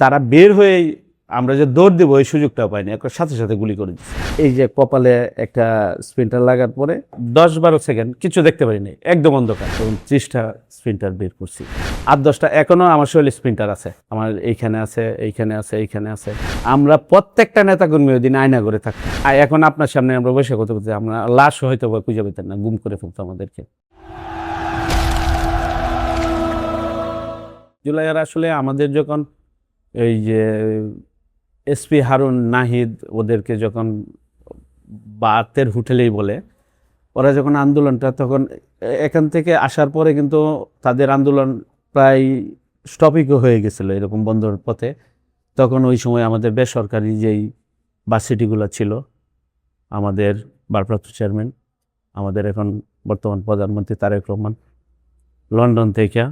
তারা বের হয়ে আমরা যে দৌড় দেবো এই সুযোগটাও পাইনি, একবার সাথে সাথে গুলি করে দিচ্ছে। এই যে কপালে একটা স্প্রিন্টার লাগার পরে 10-12 সেকেন্ড কিছু দেখতে পারিনি, একদম অন্ধকার। তখন 30টা স্প্রিন্টার বের করছি, 8-10টা এখনো আমার শরীরে স্প্রিন্টার আছে, আমার এইখানে আছে, এইখানে আছে, এইখানে আছে। আমরা প্রত্যেকটা নেতাকর্মী ওই দিন আয়না করে থাকতাম। আর এখন আপনার সামনে আমরা বসে কথা বলতে, আমরা লাশ হয়তো বা খুঁজে পেতেন না, গুম করে ফেলতো আমাদেরকে। জুলাইয়ের আসলে আমাদের যখন এই যে এসপি হারুন নাহিদ ওদেরকে যখন বাতের হোটেলেই বলে, ওরা যখন আন্দোলনটা, তখন এখান থেকে আসার পরে কিন্তু তাদের আন্দোলন প্রায় স্টপিকও হয়ে গেছিলো এরকম বন্ধর পথে। তখন ওই সময় আমাদের বেসরকারি যেই ভার্সিটিগুলো ছিল, আমাদের ভারপ্রাপ্ত চেয়ারম্যান, আমাদের এখন বর্তমান প্রধানমন্ত্রী তারেক রহমান লন্ডন থেকে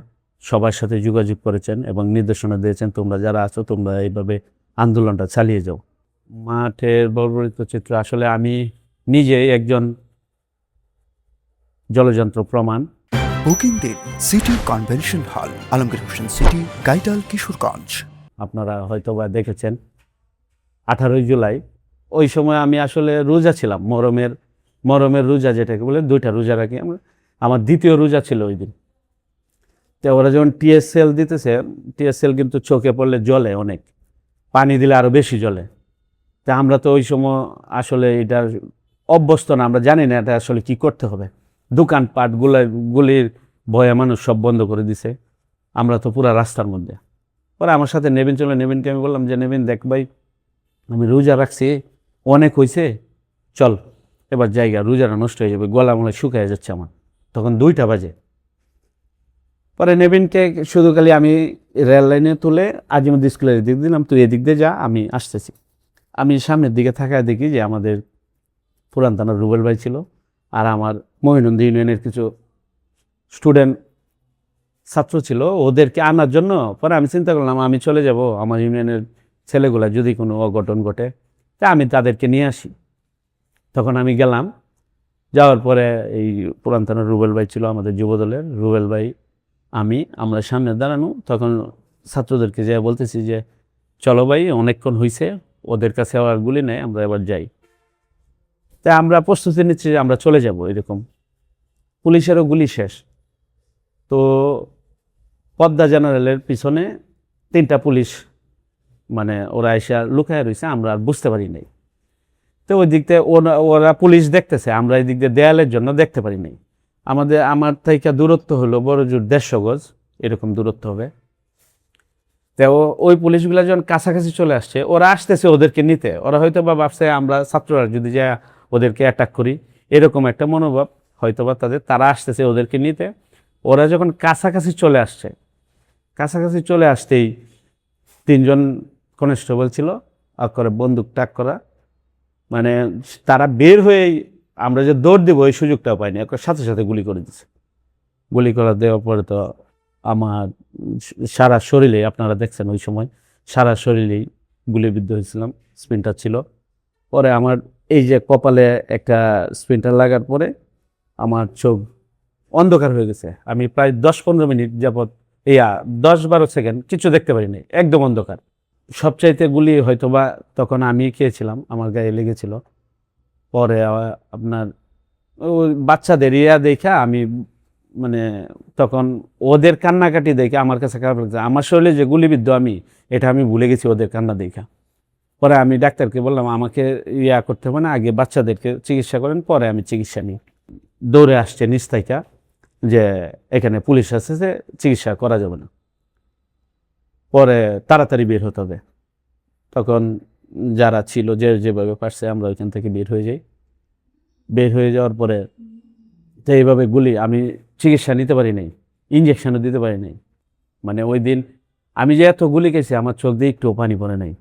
সবার সাথে যোগাযোগ করেছেন এবং নির্দেশনা দিয়েছেন, তোমরা যারা আছো তোমরা এইভাবে আন্দোলনটা চালিয়ে যাও। মাঠের বর্বরিত চিত্র আসলে আমি নিজেই একজন জলযন্ত্র প্রমাণ। বুকিং দিন city convention hall, Alamgir Hossain city, Gaital, Kishoreganj. আপনারা হয়তো বা দেখেছেন 18 জুলাই, ওই সময় আমি আসলে রোজা ছিলাম, মরমের রোজা যেটাকে বলে, 2টা রোজা রাখি। আমার দ্বিতীয় রোজা ছিল ওই দিন। তো ওরা যখন টিএসএল দিতেছে, টিএসএল কিন্তু চোখে পড়লে জ্বলে, অনেক পানি দিলে আরও বেশি জ্বলে। তা আমরা তো ওই সময় আসলে এটা অভ্যস্ত না, আমরা জানি না এটা আসলে কি করতে হবে। দোকানপাটগুলির ভয়ে মানুষ সব বন্ধ করে দিছে, আমরা তো পুরা রাস্তার মধ্যে। পরে আমার সাথে নেবিন চলে, নেবিনকে আমি বললাম যে নেবিন দেখ ভাই, আমি রোজা রাখছি, অনেক হয়েছে, চল এবার জায়গা, রোজাটা নষ্ট হয়ে যাবে, গলা মনে শুকিয়ে যাচ্ছে আমার। তখন 2টা বাজে। পরে নেবিনকে শুধু খালি আমি রেল লাইনে তুলে আজিমুদ্দিন স্কুলের দিক দিলাম, তুই এদিক দিয়ে যা, আমি আসতেছি। আমি সামনের দিকে থাকায় দেখি যে আমাদের পুরান থানার রুবেল ভাই ছিল, আর আমার মহিনন্দী ইউনিয়নের কিছু স্টুডেন্ট ছাত্র ছিল, ওদেরকে আনার জন্য। পরে আমি চিন্তা করলাম আমি চলে যাব, আমার ইউনিয়নের ছেলেগুলা যদি কোনো অঘটন ঘটে তা আমি তাদেরকে নিয়ে আসি। তখন আমি গেলাম, যাওয়ার পরে এই পুরান থানার রুবেল ভাই ছিল, আমাদের যুবদলের রুবেল ভাই, আমরা সামনে দাঁড়ানো। তখন ছাত্রদেরকে যে বলতেছি যে চলো ভাই, অনেকক্ষণ হয়েছে, ওদের কাছে আবার গুলি নেই, আমরা এবার যাই। তাই আমরা প্রস্তুতি নিচ্ছি যে আমরা চলে যাব এরকম। পুলিশেরও গুলি শেষ। তো পদ্মা জেনারেলের পিছনে 3টা পুলিশ, মানে ওরা এসে লুকায় রয়েছে, আমরা আর বুঝতে পারি নাই। তো ওই দিক থেকে ওরা পুলিশ দেখতেছে, আমরা এই দিক দিয়ে দেয়ালের জন্য দেখতে পারি নাই। আমার থেকে দূরত্ব হলো বড় জোর 150 গজ, এরকম দূরত্ব হবে। তো ওই পুলিশগুলো যখন কাছাকাছি চলে আসছে, ওরা আসতেছে ওদেরকে নিতে, ওরা হয়তো বা ভাবছে আমরা ছাত্ররা যদি যা ওদেরকে অ্যাটাক করি, এরকম একটা মনোভাব হয়তো বা তাদের, তারা আসতেছে ওদেরকে নিতে। ওরা যখন কাছাকাছি চলে আসছে, কাছাকাছি চলে আসতেই 3জন কনস্টেবল ছিল, আর করে বন্দুক টাক করা, মানে তারা বের হয়ে আমরা যে দৌড় দেবো এই সুযোগটাও পাইনি, একবার সাথে সাথে গুলি করে দিচ্ছে। গুলি করা দেওয়ার পরে তো আমার সারা শরীরে, আপনারা দেখছেন ওই সময় সারা শরীরেই গুলিবিদ্ধ হয়েছিলাম, স্প্রিন্টার ছিল। পরে আমার এই যে কপালে একটা স্প্রিন্টার লাগার পরে আমার চোখ অন্ধকার হয়ে গেছে। আমি প্রায় 10-15 মিনিট যাবৎ 10-12 সেকেন্ড কিছু দেখতে পারিনি, একদম অন্ধকার। সবচাইতে গুলি হয়তো বা তখন আমি খেয়েছিলাম, আমার গায়ে লেগেছিল। পরে আপনার ওই বাচ্চাদের দেখা আমি, মানে তখন ওদের কান্নাকাটি দেখে আমার কাছে খারাপ লাগছে। আমার শরীরে যে গুলিবিদ্ধ এটা আমি ভুলে গেছি ওদের কান্না দেখা। পরে আমি ডাক্তারকে বললাম আমাকে করতে হবে না, আগে বাচ্চাদেরকে চিকিৎসা করেন, পরে আমি চিকিৎসা নিই। দৌড়ে আসছে নিচ থেকে যে এখানে পুলিশ আছে, যে চিকিৎসা করা যাবে না, পরে তাড়াতাড়ি বের হতে হবে। তখন যারা ছিল, যেভাবে পারছে, আমরা ওইখান থেকে বের হয়ে যাই। বের হয়ে যাওয়ার পরে তো এইভাবে গুলি, আমি চিকিৎসা নিতে পারি নাই, ইঞ্জেকশনও দিতে পারি নাই। মানে ওই দিন আমি যে এত গুলি খেয়েছি, আমার চোখ দিয়ে একটু পানি পড়ে নাই।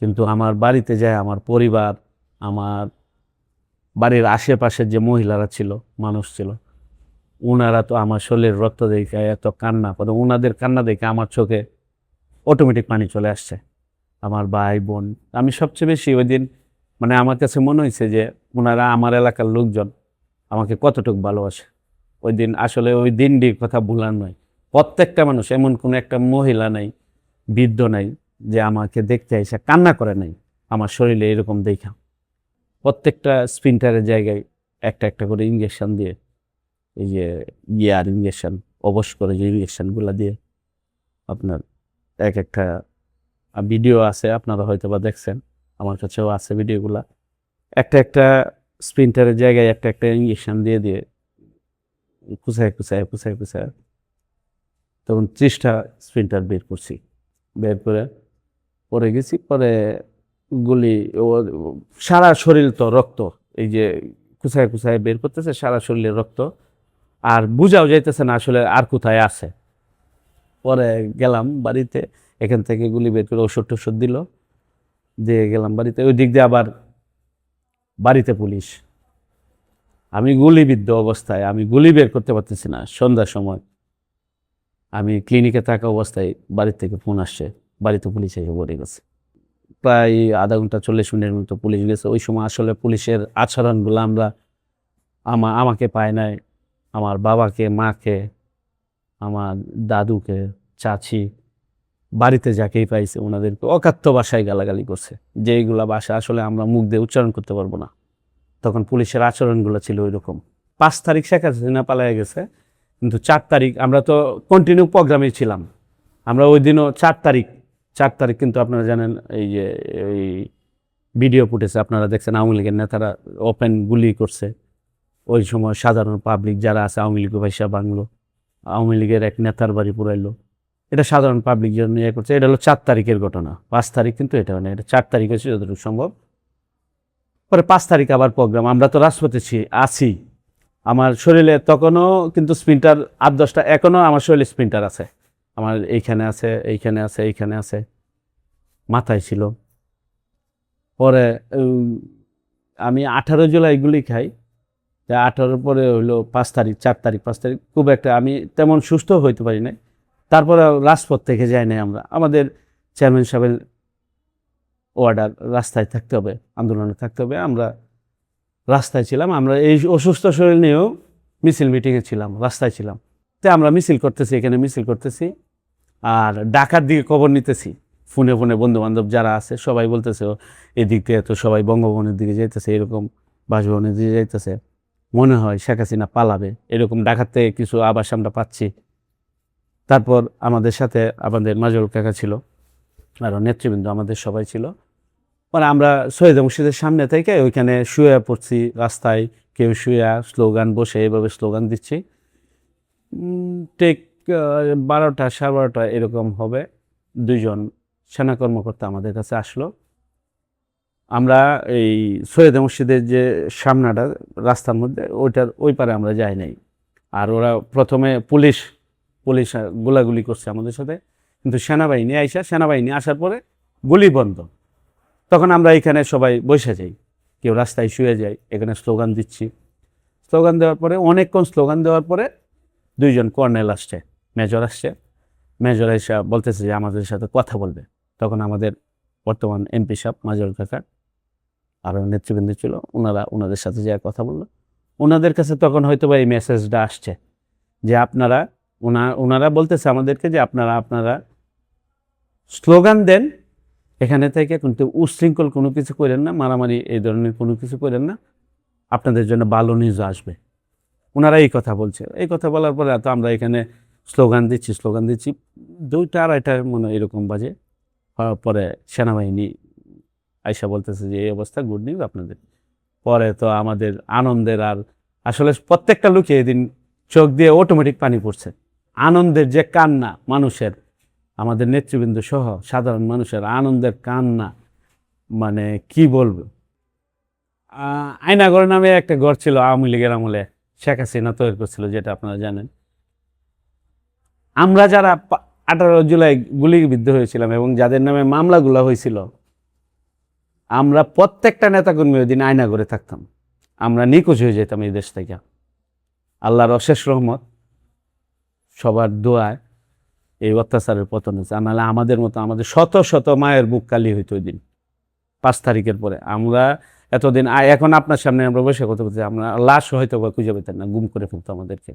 কিন্তু আমার বাড়িতে যায় আমার পরিবার, আমার বাড়ির আশেপাশের যে মহিলারা ছিল, মানুষ ছিল, ওনারা তো আমার শরীরের রক্ত দেখে এত কান্না করে, ওনাদের কান্না দেখে আমার চোখে অটোমেটিক পানি চলে আসছে। আমার ভাই বোন, আমি সবচেয়ে বেশি ওই দিন, মানে আমার কাছে মনে হয়েছে যে ওনারা, আমার এলাকার লোকজন আমাকে কতটুকু ভালোবাসে। ওই দিন আসলে ওই দিনটির কথা ভুলার নয়। প্রত্যেকটা মানুষ, এমন কোনো একটা মহিলা নাই বৃদ্ধ নাই যে আমাকে দেখতে এসে কান্না করে নাই আমার শরীরে এরকম দেখা। প্রত্যেকটা স্প্রিন্টারের জায়গায় একটা একটা করে ইঞ্জেকশন দিয়ে, এই যে ইয়ার ইঞ্জেকশন, অবশ করে যে ইঞ্জেকশনগুলো দিয়ে আপনার এক একটা ভিডিও আছে, আপনারা হয়তো বা দেখছেন, আমার কাছেও আছে ভিডিওগুলা। একটা একটা স্প্রিন্টারের জায়গায় একটা একটা ইঞ্জেকশন দিয়ে দিয়ে কুচায় কুচায় কুচায় কুচায় তখন 30টা স্প্রিন্টার বের করছি। বের করে পরে গেছি, পরে গুলি সারা শরীর তো রক্ত, এই যে কুচায় কুচায় বের করতেছে সারা শরীরে রক্ত, আর বুঝাও যাইতেছে না আসলে আর কোথায় আছে। পরে গেলাম বাড়িতে, এখান থেকে গুলি বের করে ওষুধ টষুধ দিল, দিয়ে গেলাম বাড়িতে। ওই দিক দিয়ে আবার বাড়িতে পুলিশ, আমি গুলিবিদ্ধ অবস্থায়, আমি গুলি বের করতে পারতেছি না। সন্ধ্যার সময় আমি ক্লিনিকে থাকা অবস্থায় বাড়ির থেকে ফোন আসছে, বাড়িতে পুলিশ এসে পড়ে গেছে। প্রায় আধা ঘন্টা 40 মিনিটের মতো পুলিশ গেছে। ওই সময় আসলে পুলিশের আচরণগুলো আমরা আমাকে পায় নাই, আমার বাবাকে, মাকে, আমার দাদুকে, চাচি, বাড়িতে যাকেই পাইছে ওনাদেরকে অকাথ্য ভাষায় গালাগালি করছে, যে এইগুলা ভাষা আসলে আমরা মুখ দিয়ে উচ্চারণ করতে পারবো না। তখন পুলিশের আচরণগুলো ছিল ওই রকম। 5 তারিখ শেখ হাসিনা পালিয়ে গেছে, কিন্তু 4 তারিখ আমরা তো কন্টিনিউ প্রোগ্রামে ছিলাম। আমরা ওই দিনও 4 তারিখ কিন্তু আপনারা জানেন, এই যে এই ভিডিও ফুটেছে আপনারা দেখছেন, আওয়ামী লীগের নেতারা ওপেন গুলি করছে। ওই সময় সাধারণ পাবলিক যারা আছে, আওয়ামী লীগ ভাইসা বাংলো, আওয়ামী লীগের এক নেতার বাড়ি পুরাইলো, এটা সাধারণ পাবলিক জন্য ইয়ে করছে। এটা হলো 4 তারিখের ঘটনা। 5 তারিখ কিন্তু এটা মানে, এটা 4 তারিখ হচ্ছে যতটুকু সম্ভব। পরে 5 তারিখ আবার প্রোগ্রাম, আমরা তো রাজপথে আছি। আমার শরীরে তখনও কিন্তু স্প্রিন্টার 8-10টা, এখনও আমার শরীরে স্প্রিন্টার আছে, আমার এইখানে আছে, এইখানে আছে, এইখানে আছে, মাথায় ছিল। পরে আমি 18 জুলাই গুলি খাই। 18 পরে হইলো 5 তারিখ, 4 তারিখ, 5 তারিখ খুব একটা আমি তেমন সুস্থ হইতে পারি নাই। তারপরে রাজপথ থেকে যাই নাই আমরা, আমাদের চেয়ারম্যান সাহেবের অর্ডার, রাস্তায় থাকতে হবে, আন্দোলনে থাকতে হবে। আমরা রাস্তায় ছিলাম, আমরা এই অসুস্থ শরীর নিয়েও মিছিল মিটিংয়ে ছিলাম, রাস্তায় ছিলাম। তো আমরা মিছিল করতেছি, এখানে মিছিল করতেছি, আর ঢাকার দিকে খবর নিতেছি। ফোনে ফোনে বন্ধু বান্ধব যারা আছে সবাই বলতেছে এদিক থেকে তো সবাই বঙ্গভবনের দিকে যাইতেছে, এরকম বাসভবনের দিকে যাইতেছে, মনে হয় শেখ হাসিনা পালাবে, এরকম ঢাকার থেকে কিছু আভাস আমরা পাচ্ছি। তারপর আমাদের সাথে আমাদের মাজরুল কাকা ছিল, আরও নেতৃবৃন্দ আমাদের সবাই ছিল। মানে আমরা শহীদ মসজিদের সামনে থেকে ওইখানে শুয়ে পড়ছি রাস্তায়, কেউ শুয়ে স্লোগান বসে এভাবে স্লোগান দিচ্ছি। ঠিক 12টা 12:30 এরকম হবে, 2জন সেনা কর্মকর্তা আমাদের কাছে আসলো। আমরা এই শহীদ মসজিদের যে সামনাটা রাস্তার মধ্যে, ওইটার ওই পারে আমরা যাই নাই। আর ওরা প্রথমে পুলিশ গোলাগুলি করছে আমাদের সাথে, কিন্তু সেনাবাহিনী আসার পরে গুলি বন্ধ। তখন আমরা এখানে সবাই বসে যাই, কেউ রাস্তায় শুয়ে যাই, এখানে স্লোগান দিচ্ছি। স্লোগান দেওয়ার পরে অনেকক্ষণ স্লোগান দেওয়ার পরে 2জন কর্নেল আসছে, মেজর এসে বলতেছে যে আমাদের সাথে কথা বলবে। তখন আমাদের বর্তমান এমপি সাহেব মাজরুল কাকা আরও নেতৃবৃন্দ ছিল, ওনাদের সাথে যে কথা বললো। ওনাদের কাছে তখন হয়তো বা এই মেসেজটা আসছে যে ওনারা বলতেছে আমাদেরকে যে আপনারা স্লোগান দেন, এখানে থেকে কিন্তু উশৃঙ্খল কোনো কিছু করেন না, মারামারি এই ধরনের কোনো কিছু করেন না, আপনাদের জন্য ভালো নিউজ আসবে। ওনারা এই কথা বলছে। এই কথা বলার পরে তো আমরা এখানে স্লোগান দিচ্ছি 2টা 2:30 মনে এরকম বাজে। পরে সেনাবাহিনী আইসা বলতেছে যে এই অবস্থা, গুড নিউজ আপনাদের। পরে তো আমাদের আনন্দের আর আসলে প্রত্যেকটা লোকে এদিন চোখ দিয়ে অটোমেটিক পানি পড়ছে। আনন্দের যে কান্না মানুষের, আমাদের নেতৃবৃন্দ সহ সাধারণ মানুষের আনন্দের কান্না, মানে কি বলবো। আয়নাগর নামে একটা ঘর ছিল আওয়ামী লীগের আমলে, শেখ হাসিনা তৈরি করছিল, যেটা আপনারা জানেন। আমরা যারা 18 জুলাই গুলিবিদ্ধ হয়েছিলাম এবং যাদের নামে মামলাগুলো হয়েছিল, আমরা প্রত্যেকটা নেতাকর্মী ওই দিন আয়নাগরে থাকতাম। আমরা নিখোঁজ হয়ে যেতাম এই দেশ থেকে। আল্লাহর অশেষ রহমত, সবার দোয়ায় এই অত্যাচারের পতন হয়েছে। নাহলে আমাদের মতো আমাদের শত শত মায়ের বুক কালি হইতো ওই দিন 5 তারিখের পরে। আমরা এতদিন এখন আপনার সামনে আমরা বসে কথা বলছি, আমরা লাশ হয়তো বা খুঁজে পেতেন না, গুম করে ফেলতো আমাদেরকে।